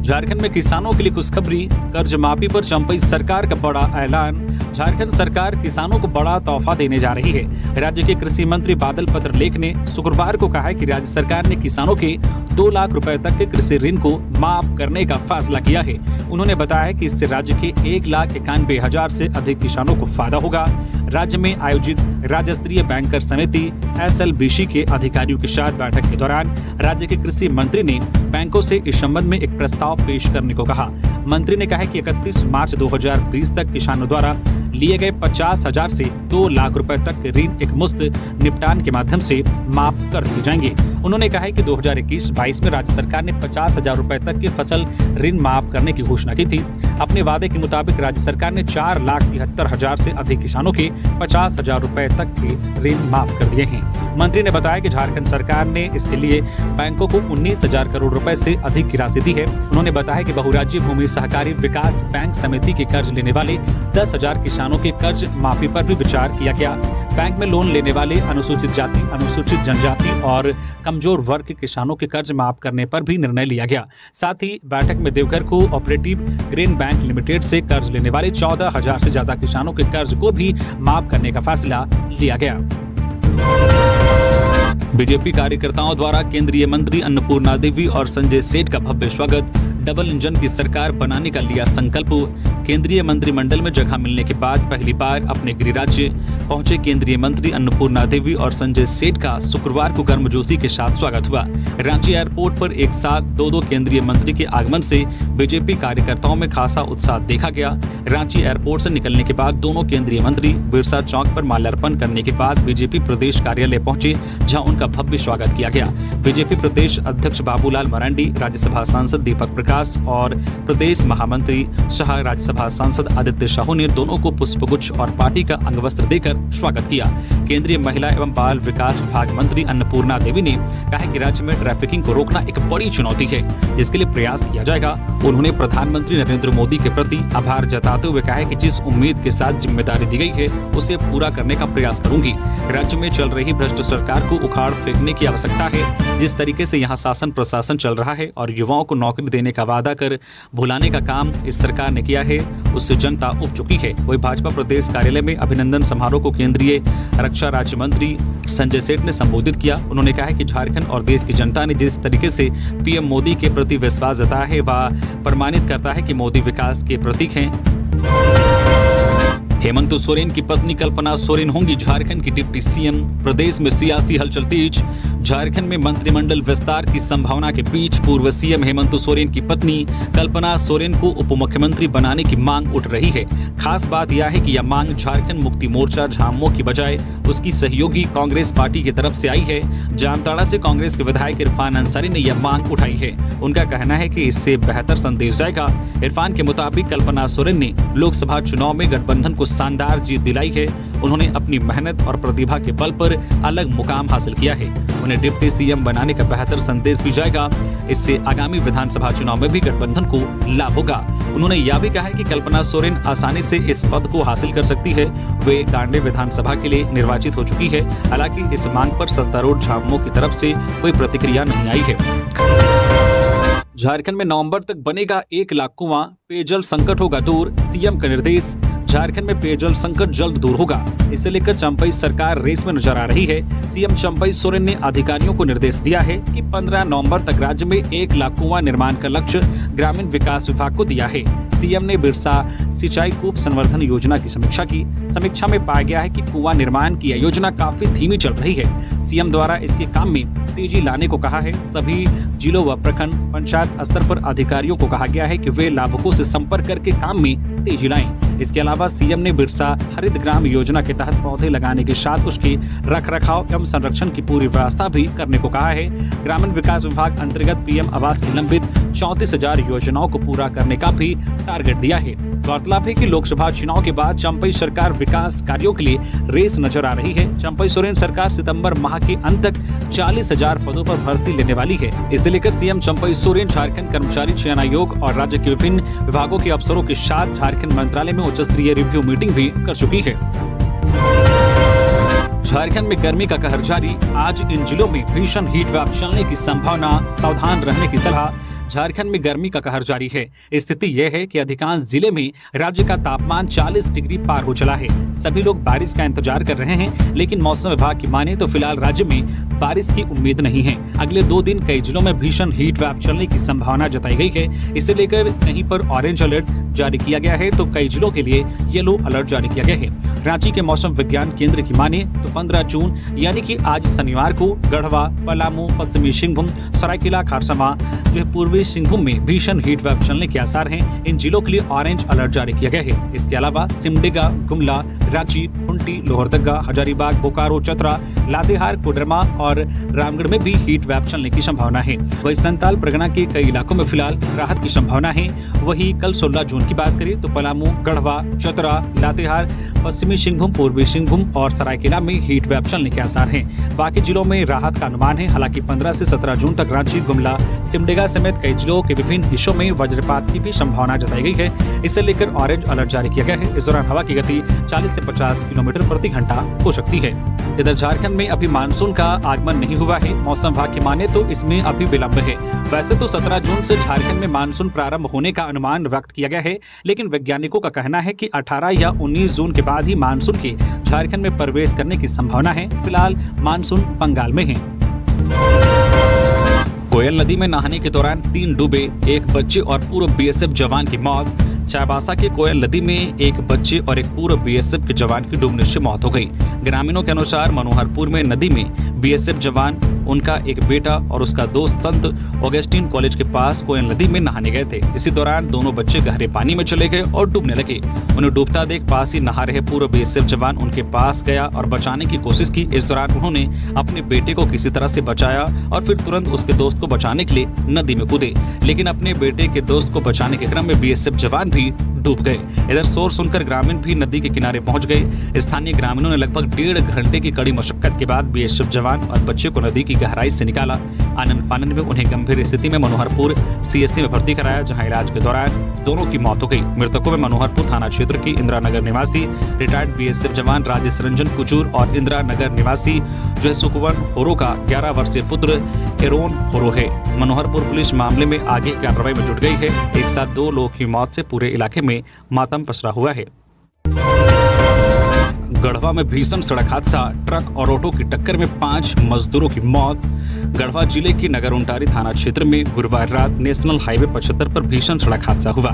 झारखंड में किसानों के लिए खुशखबरी, कर्ज माफी पर चंपई सरकार का बड़ा ऐलान। झारखंड सरकार किसानों को बड़ा तोहफा देने जा रही है। राज्य के कृषि मंत्री बादल पत्रलेख ने शुक्रवार को कहा है कि राज्य सरकार ने किसानों के 2 लाख रुपए तक के कृषि ऋण को माफ करने का फैसला किया है। उन्होंने बताया कि इससे राज्य के 1,91,000 से अधिक किसानों को फायदा होगा। राज्य में आयोजित राज्य स्तरीय बैंकर समिति SLBC के अधिकारियों के साथ बैठक के दौरान राज्य के कृषि मंत्री ने बैंकों से इस संबंध में एक प्रस्ताव पेश करने को कहा। मंत्री ने कहा कि 31 मार्च 2020 तक किसानों द्वारा लिए गए 50,000 से 2 लाख रुपए तक के ऋण एक मुश्त निपटान के माध्यम से माफ कर दिए जाएंगे। उन्होंने कहा है कि 2021-22 में राज्य सरकार ने 50,000 रुपए तक के फसल ऋण माफ करने की घोषणा की थी। अपने वादे के मुताबिक राज्य सरकार ने 4,73,000 से अधिक किसानों के 50,000 रुपए तक के ऋण माफ कर दिए हैं। मंत्री ने बताया कि झारखंड सरकार ने इसके लिए बैंकों को 19,000 करोड़ रुपए से अधिक की राशि दी है। उन्होंने बताया कि बहुराज्यीय भूमि सहकारी विकास बैंक समिति के कर्ज लेने वाले 10,000 किसानों के कर्ज माफी पर भी विचार किया गया। बैंक में लोन लेने वाले अनुसूचित जाति, अनुसूचित जनजाति और कमजोर वर्ग के किसानों के कर्ज माफ करने पर भी निर्णय लिया गया। साथ ही बैठक में Deoghar cooperative grain bank limited से कर्ज लेने वाले 14,000 से ज्यादा किसानों के कर्ज को भी माफ करने का फैसला लिया गया। बीजेपी कार्यकर्ताओं द्वारा केंद्रीय मंत्री अन्नपूर्णा देवी और संजय सेठ का भव्य स्वागत। डबल इंजन की सरकार बनाने का लिया संकल्प। केंद्रीय मंत्रिमंडल में जगह मिलने के बाद पहली बार अपने गृह राज्य पहुंचे केंद्रीय मंत्री अन्नपूर्णा देवी और संजय सेठ का शुक्रवार को गर्मजोशी के साथ स्वागत हुआ। रांची एयरपोर्ट पर एक साथ दो केंद्रीय मंत्री के आगमन से बीजेपी कार्यकर्ताओं में खासा उत्साह देखा गया। रांची एयरपोर्ट से निकलने के बाद दोनों केंद्रीय मंत्री बिरसा चौक पर माल्यार्पण करने के बाद बीजेपी प्रदेश कार्यालय पहुंचे, जहां उनका भव्य स्वागत किया गया। बीजेपी प्रदेश अध्यक्ष बाबूलाल मरांडी, राज्यसभा सांसद दीपक प्रकाश और प्रदेश महामंत्री सह राज्यसभा सांसद आदित्य साहू ने दोनों को पुष्पगुच्छ और पार्टी का अंगवस्त्र देकर स्वागत किया। केंद्रीय महिला एवं बाल विकास विभाग मंत्री अन्नपूर्णा देवी ने कहा कि राज्य में ट्रैफिकिंग को रोकना एक बड़ी चुनौती है, जिसके लिए प्रयास किया जाएगा। उन्होंने प्रधानमंत्री नरेंद्र मोदी के प्रति आभार जताते हुए कहा कि जिस उम्मीद के साथ जिम्मेदारी दी गई है उसे पूरा करने का प्रयास करूंगी। राज्य में चल रही भ्रष्ट सरकार को उखाड़ फेंकने की आवश्यकता है। जिस तरीके से यहाँ शासन प्रशासन चल रहा है और युवाओं को नौकरी देने का वादा कर भुलाने का काम इस सरकार ने किया है, उससे जनता उब चुकी है। वही भाजपा प्रदेश कार्यालय में अभिनंदन समारोह को केंद्रीय रक्षा राज्य मंत्री संजय सेठ ने संबोधित किया। उन्होंने कहा कि झारखंड और देश की जनता ने जिस तरीके से पीएम मोदी के प्रति विश्वास जताया है वह प्रमाणित करता है कि मोदी विकास के प्रतीक हैं। हेमंत सोरेन की पत्नी कल्पना सोरेन होंगी झारखंड की डिप्टी सीएम। प्रदेश में सियासी हलचल तेज। झारखंड में मंत्रिमंडल विस्तार की संभावना के बीच पूर्व सीएम हेमंत सोरेन की पत्नी कल्पना सोरेन को उप मुख्यमंत्री बनाने की मांग उठ रही है। खास बात यह है कि यह मांग झारखंड मुक्ति मोर्चा झामुमो की बजाय उसकी सहयोगी कांग्रेस पार्टी की तरफ से आई है। जामताड़ा से कांग्रेस के विधायक इरफान अंसारी ने यह मांग उठाई है। उनका कहना है कि इससे बेहतर संदेश जाएगा। इरफान के मुताबिक कल्पना सोरेन ने लोकसभा चुनाव में गठबंधन को शानदार जीत दिलाई है। उन्होंने अपनी मेहनत और प्रतिभा के बल पर अलग मुकाम हासिल किया है। उन्हें डिप्टी सीएम बनाने का बेहतर संदेश भी जाएगा। इससे आगामी विधानसभा चुनाव में भी गठबंधन को लाभ होगा। उन्होंने यह भी कहा है कि कल्पना सोरेन आसानी से इस पद को हासिल कर सकती है। वे गांडे विधानसभा के लिए निर्वाचित हो चुकी है। हालांकि इस मांग पर सत्तारूढ़ झामुमो की तरफ से कोई प्रतिक्रिया नहीं आई है। झारखंड में नवंबर तक बनेगा 1 लाख कुआं, पेयजल संकट होगा दूर, सीएम का निर्देश। झारखंड में पेयजल संकट जल्द दूर होगा। इसे लेकर चंपई सरकार रेस में नजर आ रही है। सीएम चंपई सोरेन ने अधिकारियों को निर्देश दिया है कि 15 नवंबर तक राज्य में 1 लाख कुआं निर्माण का लक्ष्य ग्रामीण विकास विभाग को दिया है। सीएम ने बिरसा सिंचाई कूप संवर्धन योजना की समीक्षा की। समीक्षा में पाया गया है कि कुआं निर्माण की यह योजना काफी धीमी चल रही है। सीएम द्वारा इसके काम में तेजी लाने को कहा है। सभी जिलों व प्रखंड पंचायत स्तर पर अधिकारियों को कहा गया है कि वे लाभुकों से संपर्क करके काम में तेजी लाएं। इसके अलावा सीएम ने बिरसा हरित ग्राम योजना के तहत पौधे लगाने के साथ उसके रखरखाव एवं संरक्षण की पूरी व्यवस्था भी करने को कहा है। ग्रामीण विकास विभाग अंतर्गत पीएम आवास की लंबित 34,000 योजनाओं को पूरा करने का भी टारगेट दिया है। गौरतलब है कि लोकसभा चुनाव के बाद चंपई सरकार विकास कार्यों के लिए रेस नजर आ रही है। चंपई सोरेन सरकार सितंबर माह के अंत तक 40,000 पदों पर भर्ती लेने वाली है। इसे लेकर सीएम चंपई सोरेन झारखंड कर्मचारी चयन आयोग और राज्य के विभिन्न विभागों के अफसरों के साथ झारखंड मंत्रालय में उच्च स्तरीय रिव्यू मीटिंग भी कर चुकी है। झारखंड में गर्मी का कहर जारी। आज इन जिलों में भीषण हीट वेव चलने की संभावना, सावधान रहने की सलाह। झारखंड में गर्मी का कहर जारी है। स्थिति यह है कि अधिकांश जिले में राज्य का तापमान 40 डिग्री पार हो चला है। सभी लोग बारिश का इंतजार कर रहे हैं, लेकिन मौसम विभाग की माने तो फिलहाल राज्य में बारिश की उम्मीद नहीं है। अगले 2 दिन कई जिलों में भीषण हीट वेव चलने की संभावना जताई गई है। इसे लेकर कहीं पर ऑरेंज अलर्ट जारी किया गया है तो कई जिलों के लिए येलो अलर्ट जारी किया गया है। रांची के मौसम विज्ञान केंद्र की माने तो 15 जून यानी कि आज शनिवार को गढ़वा, पलामू, पश्चिमी सिंहभूम, सरायकेला खरसावां जो है पूर्वी सिंहभूम में भीषण हीट वेव चलने के आसार हैं। इन जिलों के लिए ऑरेंज अलर्ट जारी किया गया है। इसके अलावा सिमडेगा, गुमला, रांची, खूंटी, लोहरदगा, हजारीबाग, बोकारो, चतरा, लातेहार, कोडरमा और रामगढ़ में भी हीट वेव चलने की संभावना है। वही संताल परगना के कई इलाकों में फिलहाल राहत की संभावना है। वही कल 16 जून की बात करें तो पलामू, गढ़वा, चतरा, लातेहार, पश्चिमी सिंहभूम, पूर्वी सिंहभूम और सरायकेला में हीट वेव चलने के आसार हैं। बाकी जिलों में राहत का अनुमान है। हालांकि 15 से 17 जून तक रांची, गुमला, सिमडेगा समेत कई जिलों के विभिन्न हिस्सों में वज्रपात की भी संभावना जताई गई है। इसे लेकर ऑरेंज अलर्ट जारी किया गया है। इस दौरान हवा की गति 40 से 50 किलोमीटर प्रति घंटा हो सकती है। इधर झारखंड में अभी मानसून का आगमन नहीं हुआ है। मौसम विभाग की माने तो इसमें अभी विलंब है। वैसे तो 17 जून से झारखंड में मानसून प्रारंभ होने का अनुमान व्यक्त किया गया है, लेकिन वैज्ञानिकों का कहना है कि 18 या 19 जून के बाद ही मानसून के झारखंड में प्रवेश करने की संभावना है। फिलहाल मानसून बंगाल में है। कोयल नदी में नहाने के दौरान 3 डूबे, 1 बच्चे और पूर्व बीएसएफ जवान की मौत। चाईबासा के कोयल नदी में एक बच्चे और एक पूर्व बीएसएफ के जवान की डूबने से मौत हो गई। ग्रामीणों के अनुसार मनोहरपुर में नदी में बीएसएफ जवान, उनका एक बेटा और उसका दोस्त संत ऑगस्टीन कॉलेज के पास कोयल नदी में नहाने गए थे। इसी दौरान दोनों बच्चे गहरे पानी में चले गए और डूबने लगे। उन्हें डूबता देख पास ही नहा रहे पूर्व बीएसएफ जवान उनके पास गया और बचाने की कोशिश की। इस दौरान उन्होंने अपने बेटे को किसी तरह से बचाया और फिर तुरंत उसके दोस्त को बचाने के लिए नदी में कूदे, लेकिन अपने बेटे के दोस्त को बचाने के क्रम में बीएसएफ जवान भी डूब गए। इधर शोर सुनकर ग्रामीण भी नदी के किनारे पहुंच गए। स्थानीय ग्रामीणों ने लगभग 1.5 घंटे की कड़ी मशक्कत के बाद बीएसएफ जवान और बच्चे को नदी की गहराई से निकाला। आनंद फानंद में उन्हें गंभीर स्थिति में मनोहरपुर सीएचसी में भर्ती कराया, जहां इलाज के दौरान दोनों की मौत हो गई। मृतकों में मनोहरपुर थाना क्षेत्र की इंदिरा नगर निवासी रिटायर्ड बीएसएफ जवान राजेश रंजन कुचूर और इंदिरा नगर निवासी जो है सुकुवन होरो का 11 वर्षीय पुत्र एरोन होरो है। मनोहरपुर पुलिस मामले में आगे की कार्रवाई में जुट गई है। एक साथ 2 लोगों की मौत से पूरे इलाके में मातम पसरा हुआ है। गढ़वा में भीषण सड़क हादसा, ट्रक और ऑटो की टक्कर में 5 मजदूरों की मौत। गढ़वा जिले की नगर उंटारी थाना क्षेत्र में गुरुवार रात नेशनल हाईवे 75 पर भीषण सड़क हादसा हुआ।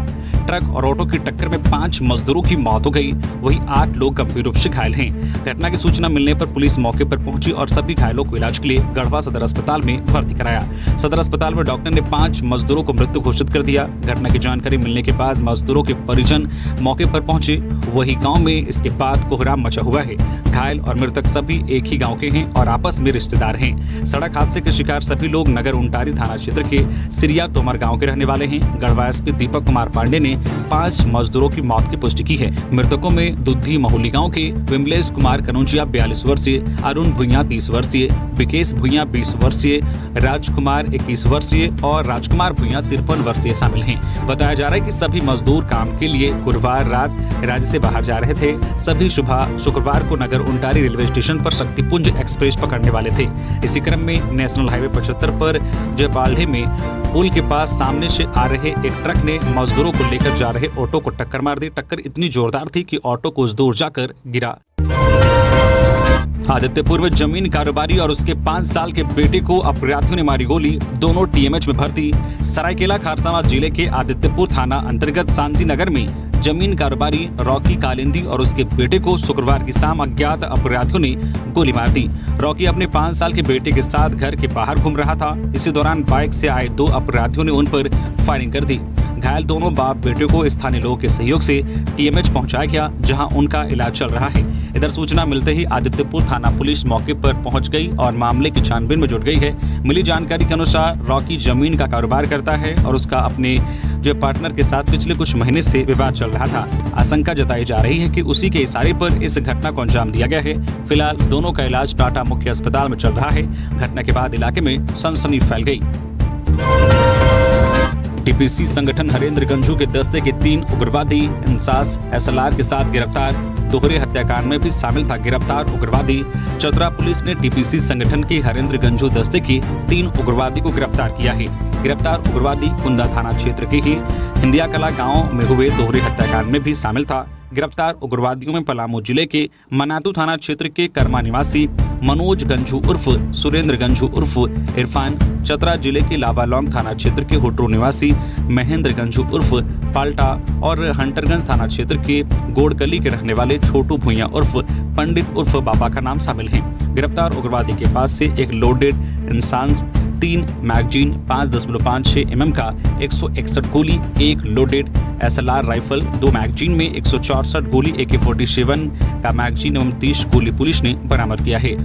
ट्रक और ऑटो की टक्कर में 5 मजदूरों की मौत हो गई। वहीं 8 लोग गंभीर रूप से घायल हैं। घटना की सूचना मिलने पर पुलिस मौके पर पहुंची और सभी घायलों को इलाज के लिए गढ़वा सदर अस्पताल में भर्ती कराया। सदर अस्पताल में डॉक्टर ने 5 मजदूरों को मृत्यु घोषित कर दिया। घटना की जानकारी मिलने के बाद मजदूरों के परिजन मौके पर पहुंचे। वही गाँव में इसके बाद कोहराम मचा हुआ है। घायल और मृतक सभी एक ही गांव के हैं और आपस में रिश्तेदार हैं। सड़क हादसे के शिकार सभी लोग नगर उंटारी थाना क्षेत्र के सिरिया तोमर गांव के रहने वाले हैं। गढ़वा एसपी दीपक कुमार पांडे ने 5 मजदूरों की मौत की पुष्टि की है। मृतकों में दुधी महुली गांव के विमलेश कुमार कनौजिया 42 वर्षीय, अरुण भुइया 30 वर्षीय, विकेश भुइया 20 वर्षीय, राजकुमार 21 वर्षीय और राजकुमार भुइया 53 वर्षीय शामिल हैं। बताया जा रहा है कि सभी मजदूर काम के लिए गुरुवार रात राज्य से बाहर जा रहे थे। सभी सुबह शुक्रवार को नगर उंटारी रेलवे स्टेशन पर शक्तिपुंज एक्सप्रेस पकड़ने वाले थे। इसी क्रम में नेशनल हाईवे 75 पर जयपाल्हे में पुल के पास सामने से आ रहे एक ट्रक ने मजदूरों को लेकर जा रहे ऑटो को टक्कर मार दी। टक्कर इतनी जोरदार थी कि ऑटो कुछ दूर जाकर गिरा। आदित्यपुर में जमीन कारोबारी और उसके 5 साल के बेटे को अपराधियों ने मारी गोली, दोनों टीएमएच में भर्ती। सरायकेला खरसावां जिले के आदित्यपुर थाना अंतर्गत शांति नगर में जमीन कारोबारी रॉकी कालिंदी और उसके बेटे को शुक्रवार की शाम अज्ञात अपराधियों ने गोली मार दी। रॉकी अपने 5 साल के बेटे के साथ घर के बाहर घूम रहा था। इसी दौरान बाइक से आए 2 अपराधियों ने उन पर फायरिंग कर दी। घायल दोनों बाप बेटे को स्थानीय लोगों के सहयोग से टीएमएच पहुंचाया गया, जहां उनका इलाज चल रहा है। इधर सूचना मिलते ही आदित्यपुर थाना पुलिस मौके पर पहुंच गई और मामले की छानबीन में जुट गई है। मिली जानकारी के अनुसार रॉकी जमीन का कारोबार करता है और उसका अपने जो पार्टनर के साथ पिछले कुछ महीने से विवाद चल रहा था। आशंका जताई जा रही है कि उसी के इशारे पर इस घटना को अंजाम दिया गया है। फिलहाल दोनों का इलाज टाटा मुख्य अस्पताल में चल रहा है। घटना के बाद इलाके में सनसनी फैल गई। टीपीसी संगठन हरेंद्र गंजू के दस्ते के 3 उग्रवादी इंसास एसएलआर के साथ गिरफ्तार। दोहरे हत्याकांड में भी शामिल था गिरफ्तार उग्रवादी। चतरा पुलिस ने टीपीसी संगठन के हरेंद्र गंजू दस्ते के 3 उग्रवादी को गिरफ्तार किया है। गिरफ्तार उग्रवादी कुंदा थाना क्षेत्र के ही हिंदिया कला गांव में हुए दोहरे हत्याकांड में भी शामिल था। गिरफ्तार उग्रवादियों में पलामू जिले के मनातू थाना क्षेत्र के कर्मा निवासी मनोज गंजू उर्फ सुरेंद्र गंजू उर्फ इरफान, चतरा जिले के लावालौंग थाना क्षेत्र के होटरो निवासी महेंद्र गंजू उर्फ पाल्टा और हंटरगंज थाना क्षेत्र के गोड़कली के रहने वाले छोटू भुइया उर्फ पंडित उर्फ बाबा का नाम शामिल है। गिरफ्तार उग्रवादी के पास से एक लोडेड इंसास 3 मैगजीन 5.56 mm का 161 गोली, एक लोडेड SLR राइफल 2 मैगजीन में 164 गोली AK-47 का मैगजीन एवं 30 गोली पुलिस ने बरामद किया है।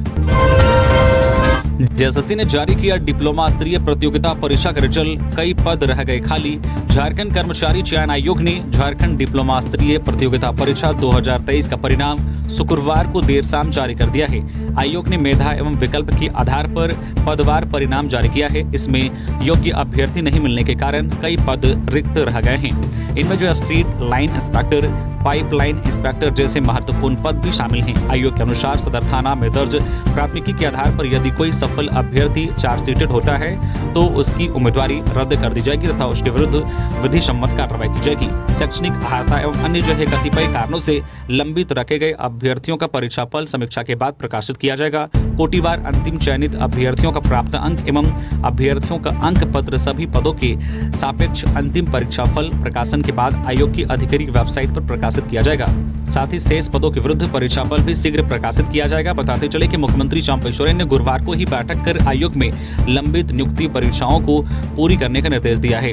जेएसएससी ने जारी किया डिप्लोमा स्तरीय प्रतियोगिता परीक्षा का रिजल्ट, कई पद रह गए खाली। झारखंड कर्मचारी चयन आयोग ने झारखंड डिप्लोमा स्तरीय प्रतियोगिता परीक्षा 2023 का परिणाम शुक्रवार को देर शाम जारी कर दिया है। आयोग ने मेधा एवं विकल्प के आधार पर पदवार परिणाम जारी किया है। इसमें योग्य अभ्यर्थी नहीं मिलने के कारण कई पद रिक्त रह गए हैं। इनमें जो street line inspector, pipeline inspector जैसे महत्वपूर्ण पद भी शामिल हैं। आयोग के अनुसार सदर थाना में दर्ज प्राथमिकी के आधार पर यदि कोई सफल अभ्यर्थी चार्जशीटेड होता है तो उसकी उम्मीदवारी रद्द कर दी जाएगी तथा उसके विरुद्ध विधि सम्मत कार्रवाई की जाएगी। शैक्षणिक अहाता एवं अन्य जो है कतिपय कारणों से लंबित रखे गए अभ्यर्थियों का परीक्षा फल समीक्षा के बाद प्रकाशित किया जाएगा। कोटिवार अंतिम चयनित अभ्यर्थियों का प्राप्त अंक एवं अभ्यर्थियों का अंक पत्र सभी पदों के सापेक्ष अंतिम परीक्षा फल प्रकाशन के बाद आयोग की आधिकारिक वेबसाइट पर प्रकाशित किया जाएगा। साथ ही शेष पदों के विरुद्ध परीक्षा फल भी शीघ्र प्रकाशित किया जाएगा। बताते चले कि मुख्यमंत्री चंपई सोरेन ने गुरुवार को ही बैठक कर आयोग में लंबित नियुक्ति परीक्षाओं को पूरी करने का निर्देश दिया है।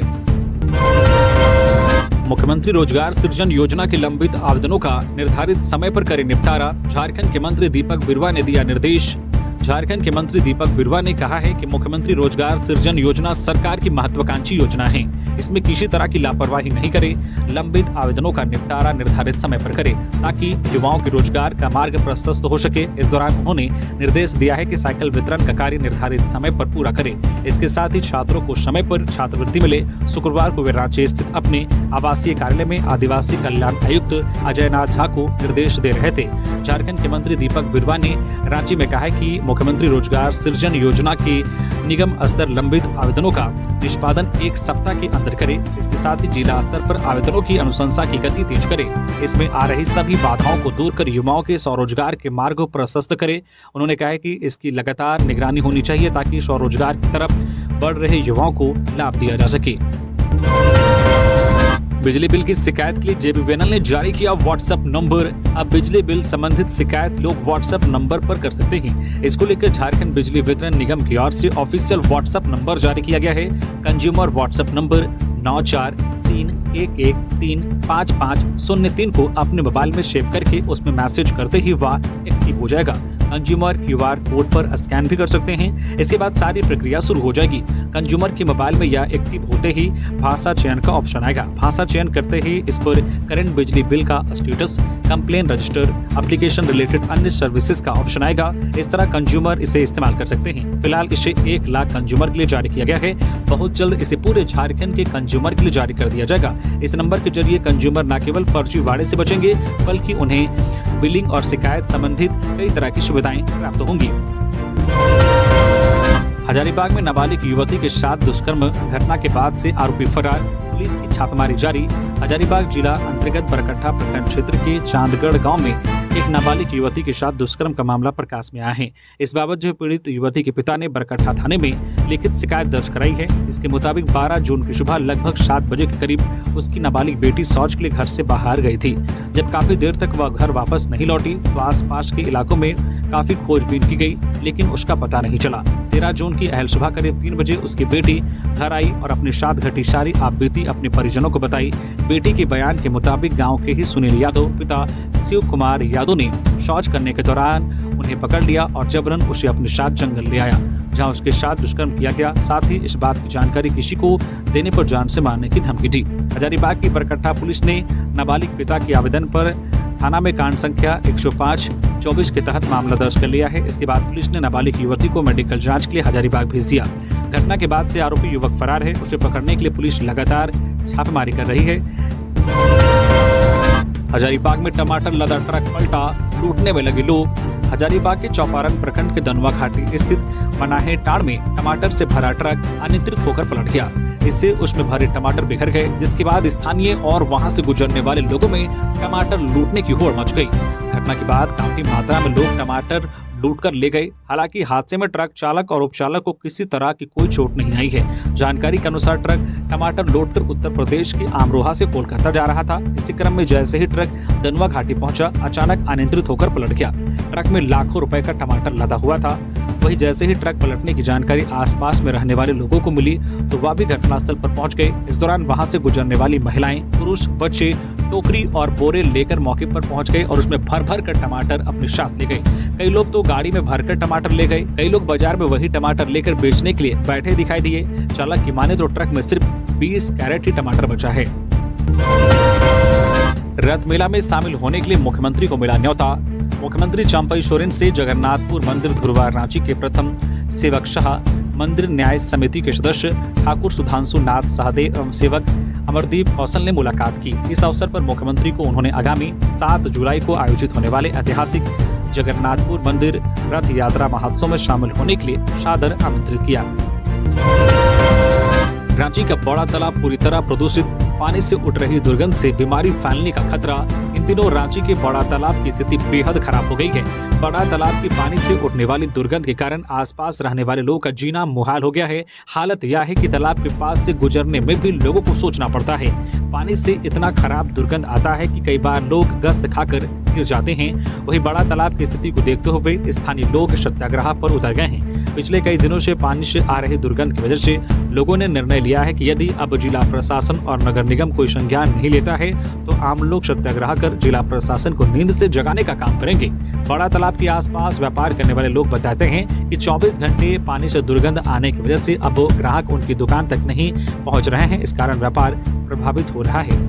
मुख्यमंत्री रोजगार सृजन योजना के लंबित आवेदनों का निर्धारित समय पर करे निपटारा, झारखंड के मंत्री दीपक बिरुवा ने दिया निर्देश। झारखंड के मंत्री दीपक बिरुवा ने कहा है कि मुख्यमंत्री रोजगार सृजन योजना सरकार की महत्वाकांक्षी योजना है। इसमें किसी तरह की लापरवाही नहीं करे, लंबित आवेदनों का निपटारा निर्धारित समय पर करे ताकि युवाओं के रोजगार का मार्ग प्रशस्त हो सके। इस दौरान उन्होंने निर्देश दिया है कि साइकिल वितरण का कार्य निर्धारित समय पर पूरा करे। इसके साथ ही छात्रों को समय पर छात्रवृत्ति मिले। शुक्रवार को वे रांची स्थित अपने आवासीय कार्यालय में आदिवासी कल्याण आयुक्त अजय नाथ झा को निर्देश दे रहे थे। झारखंड के मंत्री दीपक बिरुवा ने रांची में कहा है कि मुख्यमंत्री रोजगार सृजन योजना के निगम स्तर लंबित आवेदनों का निष्पादन 1 सप्ताह के अंदर करे। इसके साथ ही जिला स्तर पर आवेदनों की अनुशंसा की गति तेज करे। इसमें आ रही सभी बाधाओं को दूर कर युवाओं के स्वरोजगार के मार्ग को प्रशस्त करे। उन्होंने कहा है कि इसकी लगातार निगरानी होनी चाहिए ताकि स्वरोजगार की तरफ बढ़ रहे युवाओं को लाभ दिया जा सके। बिजली बिल की शिकायत के लिए JBVNL ने जारी किया व्हाट्सएप नंबर। अब बिजली बिल संबंधित शिकायत लोग व्हाट्सएप नंबर पर कर सकते हैं। इसको लेकर झारखंड बिजली वितरण निगम की ओर से ऑफिशियल व्हाट्सएप नंबर जारी किया गया है। कंज्यूमर व्हाट्सएप नंबर 9431135503 को अपने मोबाइल में सेव करके उसमें मैसेज करते ही वह एक्टिव हो जाएगा। कंज्यूमर QR कोड पर स्कैन भी कर सकते हैं। इसके बाद सारी प्रक्रिया शुरू हो जाएगी। कंज्यूमर के मोबाइल में यह एक्टिव होते ही भाषा चयन का ऑप्शन आएगा। भाषा चयन करते ही इस पर करंट बिजली बिल का status, complain register, application related अन्य सर्विसेज का ऑप्शन आएगा। इस तरह कंज्यूमर इसे इस्तेमाल कर सकते हैं। फिलहाल इसे 1 लाख कंज्यूमर के लिए जारी किया गया है। बहुत जल्द इसे पूरे झारखंड के कंज्यूमर के लिए जारी कर दिया जाएगा। इस नंबर के जरिए कंज्यूमर न केवल फर्जीवाड़े से बचेंगे बल्कि उन्हें बिलिंग और शिकायत संबंधित कई तरह की सुविधाएं प्राप्त होंगी। हजारीबाग में नाबालिग युवती के साथ दुष्कर्म घटना के बाद से आरोपी फरार, पुलिस की छापेमारी जारी। हजारीबाग जिला अंतर्गत बरकट्ठा प्रखंड क्षेत्र के चांदगढ़ गांव में एक नाबालिग युवती के साथ दुष्कर्म का मामला प्रकाश में आया है। इस बाबत जो पीड़ित युवती के पिता ने बरकट्ठा थाने में लिखित शिकायत दर्ज कराई है। इसके मुताबिक 12 जून की सुबह लगभग 7 बजे के करीब उसकी नाबालिग बेटी शौच के लिए घर से बाहर गई थी। जब काफी देर तक वह घर वापस नहीं लौटी तो आसपास के इलाकों में काफी खोजबीन की गई लेकिन उसका पता नहीं चला। 13 जून की अहल सुबह करीब 3 बजे उसकी बेटी घर आई और अपने साथ घटी सारी आपबीती अपने परिजनों को बताई। बेटी के बयान के मुताबिक गांव के ही सुनील यादव पिता शिव कुमार यादव ने शौच करने के दौरान उन्हें पकड़ लिया और जबरन उसे अपने साथ जंगल ले आया, जहां उसके साथ दुष्कर्म किया गया। साथ ही इस बात की जानकारी किसी को देने पर जान से मारने की धमकी दी। हजारीबाग की बरकट्ठा पुलिस ने नाबालिग पिता के आवेदन पर थाना में कांड संख्या 105/24 के तहत मामला दर्ज कर लिया है। इसके बाद पुलिस ने नाबालिग युवती को मेडिकल जांच के लिए हजारीबाग भेज दिया। घटना के बाद से आरोपी युवक फरार है। उसे पकड़ने के लिए पुलिस लगातार छापेमारी कर रही है। हजारीबाग में टमाटर लदा ट्रक पलटा, लूटने में लगे लोग। हजारीबाग के चौपारण प्रखंड के दनुआ घाटी स्थित मनाहे टाड़ में टमाटर से भरा ट्रक अनियंत्रित होकर पलट गया। इससे उसमें भरे टमाटर बिखर गए, जिसके बाद स्थानीय और वहां से गुजरने वाले लोगों में टमाटर लूटने की होड़ मच गई। घटना के बाद काफी मात्रा में लोग टमाटर लूटकर ले गए। हालांकि हादसे में ट्रक चालक और उपचालक को किसी तरह की कोई चोट नहीं आई है। जानकारी के अनुसार ट्रक टमाटर लोडकर उत्तर प्रदेश के अमरोहा से कोलकाता जा रहा था। इसी क्रम में जैसे ही ट्रक दनुआ घाटी पहुंचा, अचानक अनियंत्रित होकर पलट गया। ट्रक में लाखों रुपए का टमाटर लदा हुआ था। वहीं जैसे ही ट्रक पलटने की जानकारी आसपास में रहने वाले लोगों को मिली तो वह भी घटनास्थल पर पहुंच गए। इस दौरान वहां से गुजरने वाली महिलाएं, पुरुष, बच्चे टोकरी और बोरे लेकर मौके पर पहुंच गए और उसमें भर भर कर टमाटर अपने साथ ले गए। कई लोग तो गाड़ी में भरकर टमाटर ले गए। कई लोग बाजार में वही टमाटर लेकर बेचने के लिए बैठे दिखाई दिए। चालक की माने तो ट्रक में सिर्फ 20 कैरेट ही टमाटर बचा है। रथ मेला में शामिल होने के लिए मुख्यमंत्री को मिला न्योता। मुख्यमंत्री चंपई सोरेन से जगन्नाथपुर मंदिर गुरुवार रांची के प्रथम सेवक शाह, मंदिर न्याय समिति के सदस्य ठाकुर सुधांशु नाथ सहदेव एवं सेवक अमरदीप कौशल ने मुलाकात की। इस अवसर पर मुख्यमंत्री को उन्होंने आगामी 7 जुलाई को आयोजित होने वाले ऐतिहासिक जगन्नाथपुर मंदिर रथ यात्रा महोत्सव में शामिल होने के लिए सादर आमंत्रित किया। रांची का बड़ा तालाब पूरी तरह प्रदूषित, पानी से उठ रही दुर्गंध से बीमारी फैलने का खतरा। इन दिनों रांची के बड़ा तालाब की स्थिति बेहद खराब हो गई है। बड़ा तालाब के पानी से उठने वाली दुर्गंध के कारण आसपास रहने वाले लोगों का जीना मुहाल हो गया है। हालत यह है कि तालाब के पास से गुजरने में भी लोगों को सोचना पड़ता है। पानी से इतना खराब दुर्गंध आता है कि कई बार लोग गश्त खाकर गिर जाते हैं। वहीं बड़ा तालाब की स्थिति को देखते हुए स्थानीय लोग सत्याग्रह पर उतर गए हैं। पिछले कई दिनों से पानी से आ रही दुर्गंध की वजह से लोगों ने निर्णय लिया है कि यदि अब जिला प्रशासन और नगर निगम कोई संज्ञान नहीं लेता है तो आम लोग सत्याग्रह कर जिला प्रशासन को नींद से जगाने का काम करेंगे। बड़ा तालाब के आसपास व्यापार करने वाले लोग बताते हैं कि 24 घंटे पानी से दुर्गंध आने की वजह से अब ग्राहक उनकी दुकान तक नहीं पहुंच रहे हैं। इस कारण व्यापार प्रभावित हो रहा है।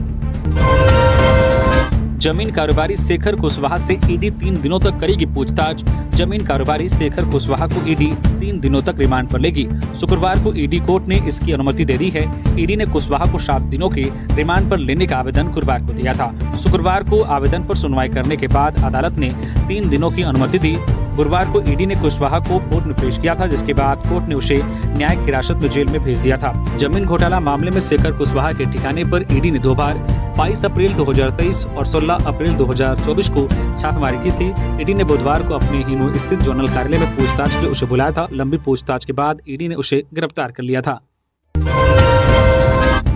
जमीन कारोबारी शेखर कुशवाहा से ईडी 3 दिनों तक करेगी पूछताछ। जमीन कारोबारी शेखर कुशवाहा को ईडी 3 दिनों तक रिमांड पर लेगी। शुक्रवार को ईडी कोर्ट ने इसकी अनुमति दे दी है। ईडी ने कुशवाहा को 7 दिनों के रिमांड पर लेने का आवेदन गुरुवार को दिया था। शुक्रवार को आवेदन पर सुनवाई करने के बाद अदालत ने 3 दिनों की अनुमति दी। गुरुवार को ईडी ने कुशवाहा को कोर्ट में पेश किया था, जिसके बाद कोर्ट ने उसे न्यायिक हिरासत में जेल में भेज दिया था। जमीन घोटाला मामले में शेखर कुशवाहा के ठिकाने पर ईडी ने 2 बार 22 अप्रैल 2023 और 16 अप्रैल 2024 को छापेमारी की थी। ईडी ने बुधवार को अपने हिनू स्थित जोनल कार्यालय में पूछताछ के लिए उसे बुलाया था। लंबी पूछताछ के बाद ईडी ने उसे गिरफ्तार कर लिया था।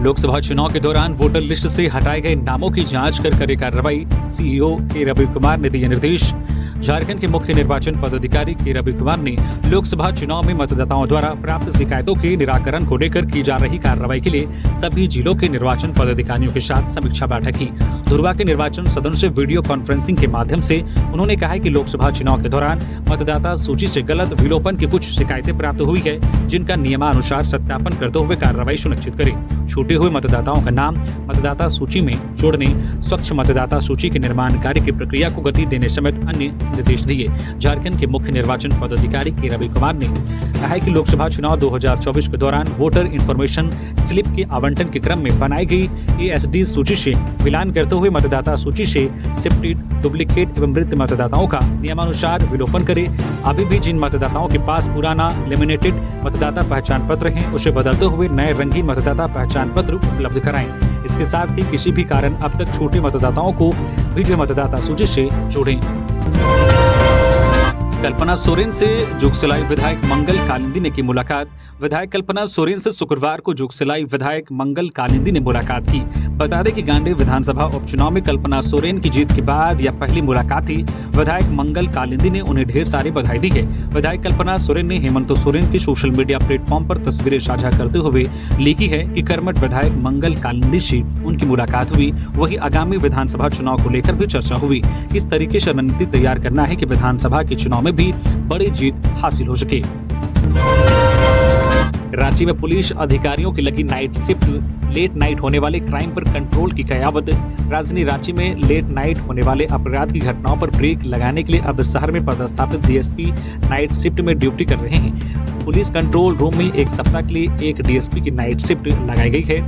लोकसभा चुनाव के दौरान वोटर लिस्ट से हटाए गए नामों की जांच कर करे कार्रवाई। सीईओ के रवि कुमार ने दिए निर्देश। झारखंड के मुख्य निर्वाचन पदाधिकारी के रवि कुमार ने लोकसभा चुनाव में मतदाताओं द्वारा प्राप्त शिकायतों के निराकरण को लेकर की जा रही कार्रवाई के लिए सभी जिलों के निर्वाचन पदाधिकारियों के साथ समीक्षा बैठक की। धुरवा के निर्वाचन सदन से वीडियो कॉन्फ्रेंसिंग के माध्यम से उन्होंने कहा कि लोकसभा चुनाव के दौरान मतदाता सूची से गलत विलोपन की कुछ शिकायतें प्राप्त हुई है, जिनका नियमानुसार सत्यापन करते हुए कार्रवाई सुनिश्चित करे। छूटे हुए मतदाताओं का नाम मतदाता सूची में जोड़ने, स्वच्छ मतदाता सूची के निर्माण कार्य की प्रक्रिया को गति देने समेत अन्य निर्देश दिए। झारखंड के मुख्य निर्वाचन पदाधिकारी के रवि कुमार ने कहा है कि लोकसभा चुनाव 2024 के दौरान वोटर इंफॉर्मेशन स्लिप के आवंटन के क्रम में बनाई गई एएसडी सूची से मिलान करते हुए मतदाता सूची से शिफ्टेड, डुप्लीकेट एवं मृत मतदाताओं का नियमानुसार विलोपन करे। अभी भी जिन मतदाताओं के पास पुराना लेमिनेटेड मतदाता पहचान पत्र है, उसे बदलते हुए नए रंगीन मतदाता पहचान पत्र उपलब्ध कराएं। इसके साथ ही किसी भी कारण अब तक छूटे मतदाताओं को विजय मतदाता सूची से जोड़ें। कल्पना सोरेन से जुगसलाई विधायक मंगल कालिंदी ने की मुलाकात। विधायक कल्पना सोरेन से शुक्रवार को जुगसलाई विधायक मंगल कालिंदी ने मुलाकात की। बता दें कि गांडेय विधानसभा उपचुनाव में कल्पना सोरेन की जीत के बाद यह पहली मुलाकात थी। विधायक मंगल कालिंदी ने उन्हें ढेर सारी बधाई दी है। विधायक कल्पना सोरेन ने हेमंत सोरेन की सोशल मीडिया प्लेटफॉर्म पर तस्वीरें साझा करते हुए लिखी है कि कर्मठ विधायक मंगल कालिंदी से उनकी मुलाकात हुई। वही आगामी विधानसभा चुनाव को लेकर भी चर्चा हुई। किस तरीके से रणनीति तैयार करना है कि विधानसभा के चुनाव में भी बड़ी जीत हासिल हो सके। रांची में पुलिस अधिकारियों की लगी नाइट शिफ्ट। लेट नाइट होने वाले क्राइम पर कंट्रोल की कयावत। राजधानी रांची में लेट नाइट होने वाले अपराध की घटनाओं पर ब्रेक लगाने के लिए अब शहर में पदस्थापित डीएसपी नाइट शिफ्ट में ड्यूटी कर रहे हैं। पुलिस कंट्रोल रूम में एक सप्ताह के लिए एक डीएसपी की नाइट शिफ्ट लगाई गई है।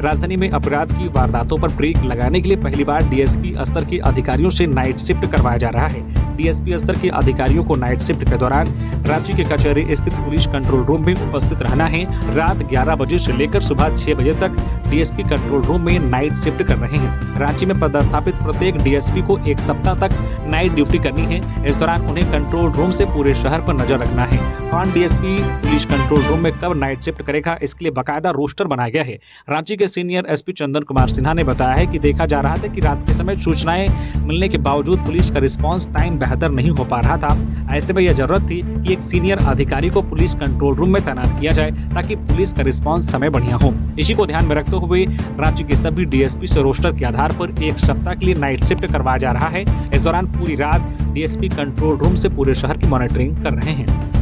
राजधानी में अपराध की वारदातों पर ब्रेक लगाने के लिए पहली बार डीएसपी स्तर के अधिकारियों से नाइट शिफ्ट करवाया जा रहा है। डीएसपी स्तर के अधिकारियों को नाइट शिफ्ट के दौरान रांची के कचहरी स्थित पुलिस कंट्रोल रूम में उपस्थित रहना है। रात 11 बजे से लेकर सुबह 6 बजे तक डीएसपी कंट्रोल रूम में नाइट शिफ्ट कर रहे हैं। रांची में पदस्थापित प्रत्येक डीएसपी को 1 सप्ताह तक नाइट ड्यूटी करनी है। इस दौरान उन्हें कंट्रोल रूम से पूरे शहर पर नजर रखना है। कौन डीएसपी पुलिस कंट्रोल रूम में कब नाइट शिफ्ट करेगा, इसके लिए बाकायदा रोस्टर बनाया गया है। रांची के सीनियर एसपी चंदन कुमार सिन्हा ने बताया है कि देखा जा रहा था कि रात के समय सूचनाएं मिलने के बावजूद पुलिस का रिस्पांस टाइम बेहतर नहीं हो पा रहा था। ऐसे में यह जरूरत थी कि एक सीनियर अधिकारी को पुलिस कंट्रोल रूम में तैनात किया जाए ताकि पुलिस का रिस्पांस समय बढ़िया हो। इसी को ध्यान में रखते हुए रांची के सभी डीएसपी से रोस्टर के आधार पर 1 सप्ताह के लिए नाइट शिफ्ट करवाया जा रहा है। इस दौरान पूरी रात डीएसपी कंट्रोल रूम से पूरे शहर की मॉनिटरिंग कर रहे हैं।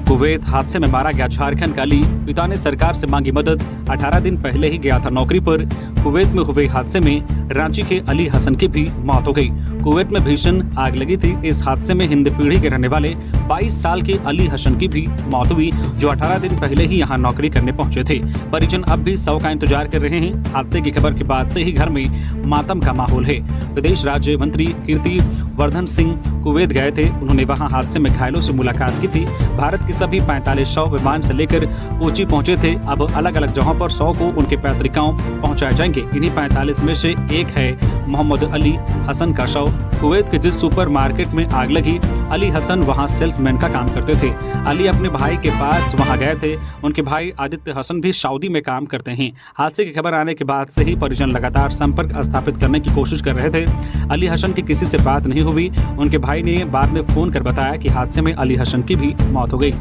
कुवैत हादसे में मारा गया झारखंड का अली, पिता ने सरकार से मांगी मदद। 18 दिन पहले ही गया था नौकरी पर। कुवैत में हुए हादसे में रांची के अली हसन की भी मौत हो गई। कुवैत में भीषण आग लगी थी। इस हादसे में हिंद पीढ़ी के रहने वाले 22 साल के अली हसन की भी मौत हुई, जो 18 दिन पहले ही यहां नौकरी करने पहुंचे थे। परिजन अब भी शव का इंतजार कर रहे हैं। हादसे की खबर के बाद से ही घर में मातम का माहौल है। विदेश राज्य मंत्री कीर्ति वर्धन सिंह कुवैत गए थे। उन्होंने वहां हादसे में घायलों से मुलाकात की थी। भारत के सभी 45 शव विमान से लेकर कोची पहुंचे थे। अब अलग अलग जगहों पर 100 को उनके पैतृक गांव पहुंचाए जाएंगे। इन्हीं 45 में से एक है मोहम्मद अली हसन का शव। कुवैत के जिस सुपरमार्केट में आग लगी, अली हसन वहां सेल्समैन का काम करते थे। अली अपने भाई के पास वहां गए थे। उनके भाई आदित्य हसन भी सऊदी में काम करते हैं। हादसे की खबर आने के बाद से ही परिजन लगातार संपर्क स्थापित करने की कोशिश कर रहे थे। अली हसन की किसी से बात नहीं हुई। उनके भाई ने बाद में फोन कर बताया कि हादसे में अली हसन की भी मौत हो गई।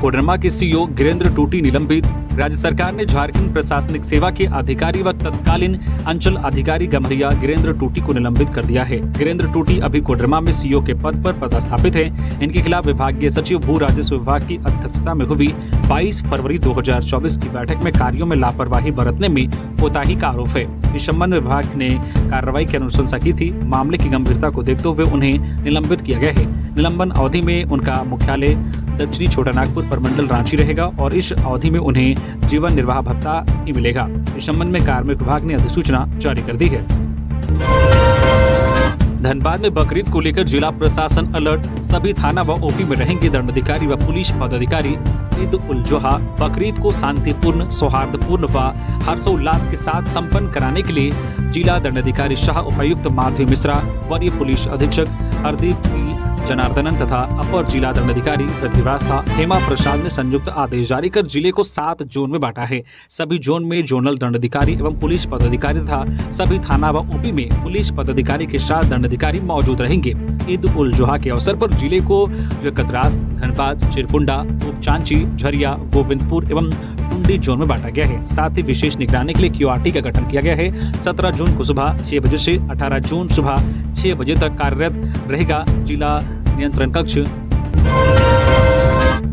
कोडरमा के सीईओ गिरेंद्र टूटी निलंबित। राज्य सरकार ने झारखंड प्रशासनिक सेवा के अधिकारी व तत्कालीन अंचल अधिकारी गम्हरिया गिरेंद्र टूटी को निलंबित कर दिया है। गिरेंद्र टूटी अभी कोडरमा में सीईओ के पद पर पदस्थापित हैं। इनके खिलाफ विभागीय सचिव भू राजस्व विभाग की अध्यक्षता में हुई 22 फरवरी 2024 की बैठक में कार्यों में लापरवाही बरतने में कोताही का आरोप है। इस संबंध में विभाग ने कार्रवाई की अनुशंसा की थी। मामले की गंभीरता को देखते हुए उन्हें निलंबित किया गया है। निलंबन अवधि में उनका मुख्यालय दक्षिणी छोटानागपुर प्रमंडल रांची रहेगा और इस अवधि में उन्हें जीवन निर्वाह भत्ता ही मिलेगा। इस संबंध में कार्मिक विभाग ने अधिसूचना जारी कर दी है। धनबाद में बकरीद को लेकर जिला प्रशासन अलर्ट। सभी थाना व ओपी में रहेंगे दंडाधिकारी व पुलिस पदाधिकारी। ईद उल जुहा बकरीद को शांतिपूर्ण, सौहार्दपूर्ण व हर्षोल्लास के साथ संपन्न कराने के लिए जिला दंडाधिकारी शाह, उपायुक्त माधवी मिश्रा, वरीय पुलिस अधीक्षक हरदीप पी जनार्दनन तथा अपर जिला दंडाधिकारी प्रतिभास्था हेमा प्रसाद ने संयुक्त आदेश जारी कर जिले को 7 जोन में बांटा है। सभी जोन में जोनल दंडाधिकारी एवं पुलिस पदाधिकारी तथा सभी थाना व ओपी में पुलिस पदाधिकारी के साथ दंडाधिकारी मौजूद रहेंगे। ईद उल जुहा के अवसर पर जिले को कतरास, धनबाद, चिरकुंडा, उपचांची, झरिया, गोविंदपुर एवं टुंडी जोन में बांटा गया है। साथ ही विशेष निगरानी के लिए क्यूआरटी का गठन किया गया है। 17 जून को सुबह 6 बजे से 18 जून सुबह 6 बजे तक कार्यरत रहेगा जिला नियंत्रण कक्ष।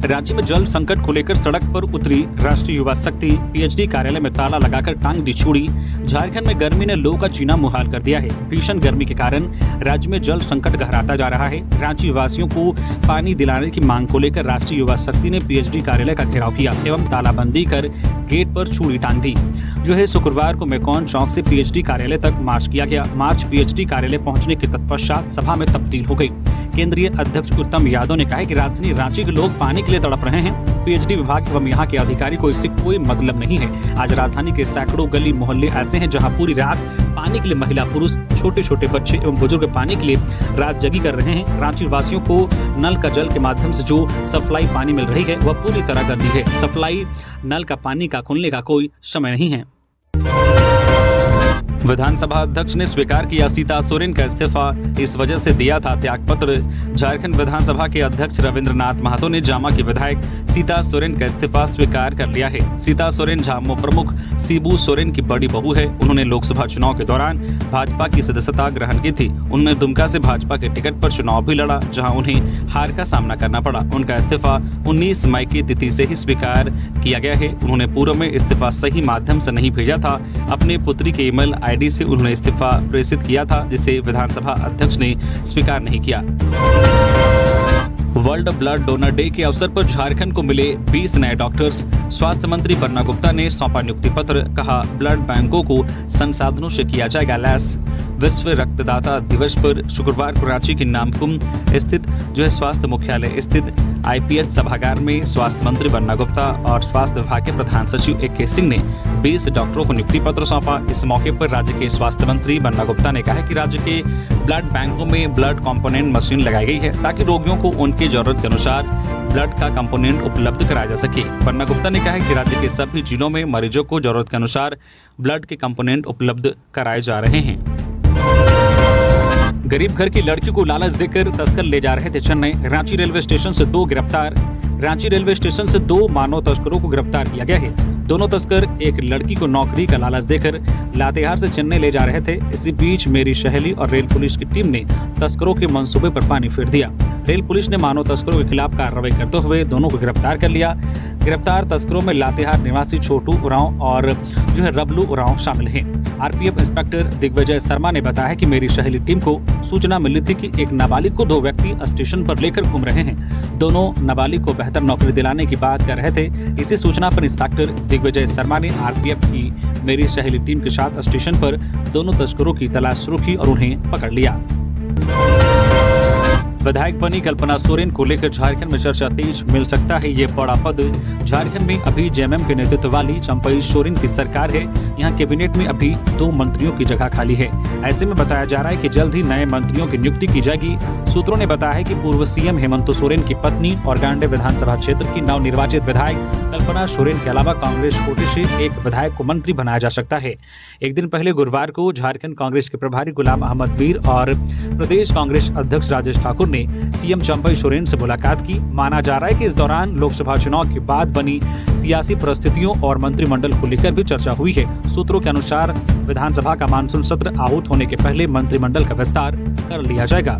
रांची में जल संकट को लेकर सड़क पर उतरी राष्ट्रीय युवा शक्ति। पीएचडी कार्यालय में ताला लगाकर टांग दी चूड़ी। झारखंड में गर्मी ने लोगों का जीना मुहाल कर दिया है। भीषण गर्मी के कारण राज्य में जल संकट गहराता जा रहा है। रांची वासियों को पानी दिलाने की मांग को लेकर राष्ट्रीय युवा शक्ति ने पीएचडी कार्यालय का घेराव किया एवं तालाबंदी कर गेट पर चूड़ी टांग दी। जो है शुक्रवार को मेकॉन चौक से पीएचडी कार्यालय तक मार्च किया गया। मार्च पीएचडी कार्यालय पहुंचने के तत्पश्चात सभा में तब्दील हो गई। केंद्रीय अध्यक्ष उत्तम यादव ने कहा कि राजधानी रांची के लोग पानी के लिए तड़प रहे हैं। पीएचडी विभाग एवं यहाँ के अधिकारी को इससे कोई मतलब नहीं है। आज राजधानी के सैकड़ों गली मोहल्ले ऐसे हैं जहाँ पूरी रात पानी के लिए महिला, पुरुष, छोटे छोटे बच्चे एवं बुजुर्ग पानी के लिए रात जगी कर रहे हैं। रांची वासियों को नल का जल के माध्यम से जो सप्लाई पानी मिल रही है वह पूरी तरह गंदी है। सप्लाई नल का पानी का खुलने का कोई समय नहीं है। विधानसभा अध्यक्ष ने स्वीकार किया सीता सोरेन का इस्तीफा। इस वजह से दिया था त्यागपत्र। झारखंड विधानसभा के अध्यक्ष रविंद्रनाथ महतो ने जामा की विधायक सीता सोरेन का इस्तीफा स्वीकार कर लिया है। सीता सोरेन झामो प्रमुख शिबू सोरेन की बड़ी बहू है। उन्होंने लोकसभा चुनाव के दौरान भाजपा की सदस्यता ग्रहण की थी। उन्होंने दुमका से भाजपा के टिकट पर चुनाव भी लड़ा, जहाँ उन्हें हार का सामना करना पड़ा। उनका इस्तीफा 19 मई की तिथि से ही स्वीकार किया गया है। उन्होंने पूर्व में इस्तीफा सही माध्यम से नहीं भेजा था। अपने पुत्री के ईमेल आईडी से उन्होंने इस्तीफा प्रेषित किया था, जिसे विधानसभा अध्यक्ष ने स्वीकार नहीं किया। वर्ल्ड ब्लड डोनर डे के अवसर पर झारखंड को मिले 20 नए डॉक्टर्स। स्वास्थ्य मंत्री बन्ना गुप्ता ने सौंपा नियुक्ति पत्र। कहा ब्लड बैंकों को संसाधनों से किया जाएगा लैस। विश्व रक्तदाता दिवस पर शुक्रवार को रांची के नामकुम स्थित स्वास्थ्य मुख्यालय स्थित IPH सभागार में स्वास्थ्य मंत्री बन्ना गुप्ता और स्वास्थ्य विभाग के प्रधान सचिव AK सिंह ने 20 डॉक्टरों को नियुक्ति पत्र सौंपा। इस मौके पर राज्य के स्वास्थ्य मंत्री बन्ना गुप्ता ने कहा कि राज्य के ब्लड बैंकों में ब्लड कंपोनेंट मशीन लगाई गई है ताकि रोगियों को उनकी जरूरत के अनुसार ब्लड का कंपोनेंट उपलब्ध कराया जा सके। बन्ना गुप्ता ने कहा कि राज्य के सभी जिलों में मरीजों को जरूरत के अनुसार ब्लड के कंपोनेंट उपलब्ध कराए जा रहे हैं। गरीब घर की लड़की को लालच देकर तस्कर ले जा रहे थे चेन्नई। रांची रेलवे स्टेशन से 2 गिरफ्तार। रांची रेलवे स्टेशन से 2 मानव तस्करों को गिरफ्तार किया गया है। दोनों तस्कर एक लड़की को नौकरी का लालच देकर लातेहार से चेन्नई ले जा रहे थे। इसी बीच मेरी सहेली और रेल पुलिस की टीम ने तस्करों के मंसूबे पर पानी फेर दिया। रेल पुलिस ने मानव तस्करों के खिलाफ कार्रवाई करते हुए दोनों को गिरफ्तार कर लिया। गिरफ्तार तस्करों में लातेहार निवासी छोटू उरांव और रबलू उरांव शामिल हैं। RPF इंस्पेक्टर दिग्विजय शर्मा ने बताया कि मेरी सहेली टीम को सूचना मिली थी कि एक नाबालिग को 2 व्यक्ति स्टेशन पर लेकर घूम रहे हैं। दोनों नाबालिग को बेहतर नौकरी दिलाने की बात कर रहे थे। इसी सूचना पर इंस्पेक्टर दिग्विजय शर्मा ने RPF की मेरी सहेली टीम के साथ स्टेशन पर दोनों तस्करों की तलाश शुरू की और उन्हें पकड़ लिया। विधायक बनी कल्पना सोरेन को लेकर झारखंड में चर्चा तेज। मिल सकता है ये बड़ा पद। झारखंड में अभी JMM के नेतृत्व वाली चंपई सोरेन की सरकार है। यहाँ कैबिनेट में अभी 2 मंत्रियों की जगह खाली है। ऐसे में बताया जा रहा है कि जल्द ही नए मंत्रियों की नियुक्ति की जाएगी। सूत्रों ने बताया है कि पूर्व CM हेमंत सोरेन की पत्नी और गांडे विधानसभा क्षेत्र की नवनिर्वाचित विधायक कल्पना सोरेन के अलावा कांग्रेस कोटे से एक विधायक को मंत्री बनाया जा सकता है। एक दिन पहले गुरुवार को झारखंड कांग्रेस के प्रभारी गुलाम अहमद मीर और प्रदेश कांग्रेस अध्यक्ष राजेश ठाकुर ने CM चंपई सोरेन से मुलाकात की। माना जा रहा है कि इस दौरान लोकसभा चुनाव के बाद बनी सियासी परिस्थितियों और मंत्रिमंडल को लेकर भी चर्चा हुई है। सूत्रों के अनुसार विधानसभा का मानसून सत्र आहूत होने के पहले मंत्रिमंडल का विस्तार कर लिया जाएगा।